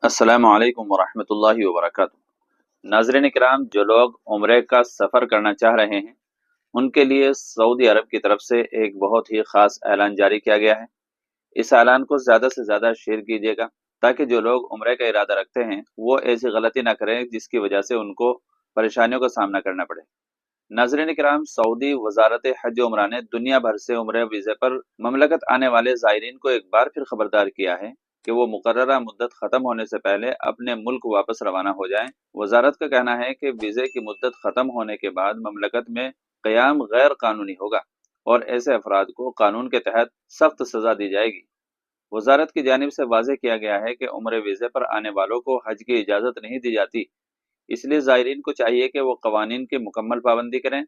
अस्सलामु अलैकुम वरहमतुल्लाहि वबरकातुहू। नाज़रीन इकराम, जो लोग उम्रे का सफ़र करना चाह रहे हैं उनके लिए सऊदी अरब की तरफ से एक बहुत ही ख़ास ऐलान जारी किया गया है। इस ऐलान को ज़्यादा से ज़्यादा शेयर कीजिएगा ताकि जो लोग उम्रे का इरादा रखते हैं वो ऐसी गलती ना करें जिसकी वजह से उनको परेशानियों का सामना करना पड़े। नाज़रीन इकराम, सऊदी वजारत हज उमरा ने दुनिया भर से उम्रे वीज़े पर ममलकत आने वाले ज़ायरीन को एक बार फिर खबरदार किया है कि वो मुकर्ररा मुद्दत ख़त्म होने से पहले अपने मुल्क वापस रवाना हो जाएं। वजारत का कहना है कि वीज़े की मुद्दत ख़त्म होने के बाद ममलकत में क़याम गैर कानूनी होगा और ऐसे अफराद को कानून के तहत सख्त सज़ा दी जाएगी। वजारत की जानिब से वाज़ेह किया गया है कि उम्रे वीज़े पर आने वालों को हज की इजाज़त नहीं दी जाती, इसलिए ज़ायरीन को चाहिए कि वो कवानीन की मुकम्मल पाबंदी करें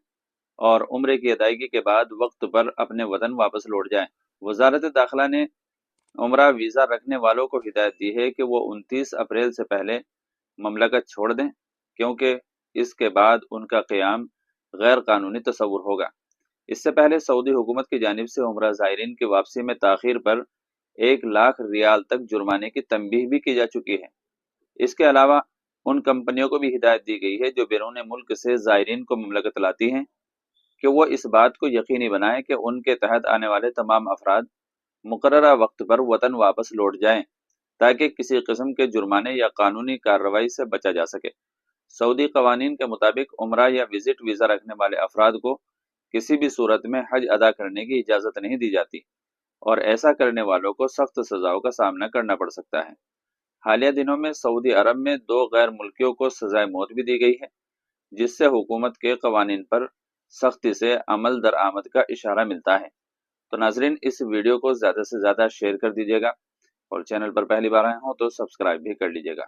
और उम्रे की अदायगी के बाद वक्त पर अपने वतन वापस लौट जाएं। वजारत दाखिला ने उम्रा वीज़ा रखने वालों को हिदायत दी है कि वो 29 अप्रैल से पहले ममलकत छोड़ दें, क्योंकि इसके बाद उनका क़याम गैर कानूनी तस्वुर होगा। इससे पहले सऊदी हुकूमत की जानिब से उम्रा ज़ायरीन की वापसी में ताख़ीर पर 1 लाख रियाल तक जुर्माने की तंबीह भी की जा चुकी है। इसके अलावा उन कंपनियों को भी हिदायत दी गई है जो बैरून मुल्क से ज़ायरीन को ममलकत लाती हैं कि वो इस बात को यकीनी बनाएं कि उनके तहत आने वाले तमाम अफराद मुकर्ररा वक्त पर वतन वापस लौट जाएं, ताकि किसी किस्म के जुर्माने या कानूनी कार्रवाई से बचा जा सके। सऊदी कवानीन के मुताबिक उम्रा या विजिट वीज़ा रखने वाले अफराद को किसी भी सूरत में हज अदा करने की इजाज़त नहीं दी जाती और ऐसा करने वालों को सख्त सज़ाओं का सामना करना पड़ सकता है। हालिया दिनों में सऊदी अरब में 2 गैर मुल्कियों को सजाए मौत भी दी गई है, जिससे हुकूमत के कवानीन पर सख्ती से अमल दरामद का इशारा मिलता है। तो नाजरीन, इस वीडियो को ज़्यादा से ज़्यादा शेयर कर दीजिएगा और चैनल पर पहली बार आए हों तो सब्सक्राइब भी कर लीजिएगा।